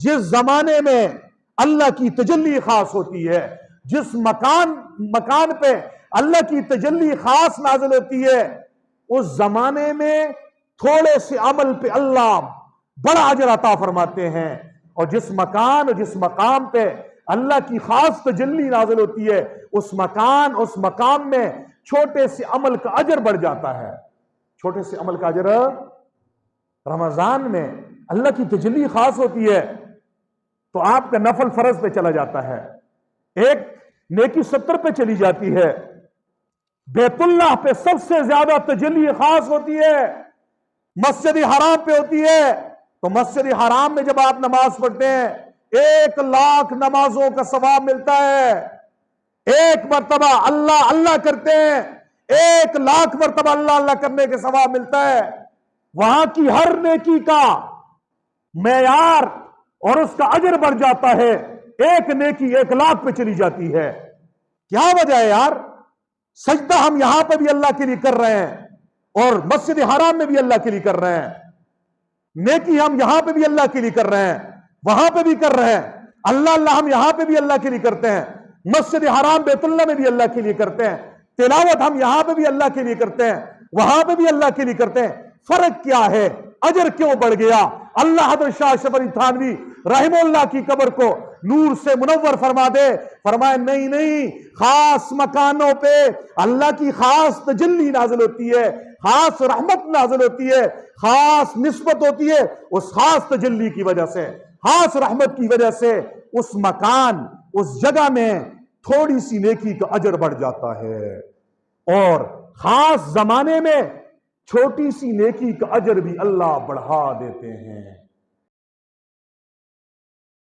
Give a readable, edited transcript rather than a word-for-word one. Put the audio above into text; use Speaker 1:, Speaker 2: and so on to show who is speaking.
Speaker 1: جس زمانے میں اللہ کی تجلی خاص ہوتی ہے، جس مکان پہ اللہ کی تجلی خاص نازل ہوتی ہے، اس زمانے میں تھوڑے سے عمل پہ اللہ بڑا اجر عطا فرماتے ہیں، اور جس مکان اور جس مقام پہ اللہ کی خاص تجلی نازل ہوتی ہے، اس مقام میں چھوٹے سے عمل کا اجر بڑھ جاتا ہے۔ چھوٹے سے عمل کا اجر رمضان میں اللہ کی تجلی خاص ہوتی ہے تو آپ کا نفل فرض پہ چلا جاتا ہے، ایک نیکی 70 پہ چلی جاتی ہے۔ بیت اللہ پہ سب سے زیادہ تجلی خاص ہوتی ہے، مسجد حرام پہ ہوتی ہے۔ تو مسجد حرام میں جب آپ نماز پڑھتے ہیں 1,00,000 نمازوں کا ثواب ملتا ہے۔ ایک مرتبہ اللہ اللہ کرتے ہیں 1,00,000 مرتبہ اللہ اللہ کرنے کے ثواب ملتا ہے۔ وہاں کی ہر نیکی کا معیار اور اس کا اجر بڑھ جاتا ہے، ایک نیکی 1,00,000 پہ چلی جاتی ہے۔ کیا وجہ ہے یار؟ سجدہ ہم یہاں پہ بھی اللہ کے لیے کر رہے ہیں اور مسجد حرام میں بھی اللہ کے لیے کر رہے ہیں، نیکی ہم یہاں پہ بھی اللہ کے لیے کر رہے ہیں، وہاں پہ بھی کر رہے ہیں۔ اللہ اللہ ہم یہاں پہ بھی اللہ کے لیے کرتے ہیں، مسجد حرام بیت اللہ میں بھی اللہ کے لیے کرتے ہیں، تلاوت ہم یہاں پہ بھی اللہ کے لیے کرتے ہیں، وہاں پہ بھی اللہ کے لیے کرتے ہیں۔ فرق کیا ہے؟ اجر کیوں بڑھ گیا؟ اللہ حضرت شاہ اشرف علی تھانوی رحمہ اللہ کی قبر کو نور سے منور فرما دے، فرمائے نہیں، خاص مکانوں پہ اللہ کی خاص تجلی نازل ہوتی ہے، خاص رحمت نازل ہوتی ہے، خاص نسبت ہوتی ہے، اس خاص تجلی کی وجہ سے، خاص رحمت کی وجہ سے اس مکان اس جگہ میں تھوڑی سی نیکی کا اجر بڑھ جاتا ہے، اور خاص زمانے میں چھوٹی سی نیکی کا اجر بھی اللہ بڑھا دیتے ہیں۔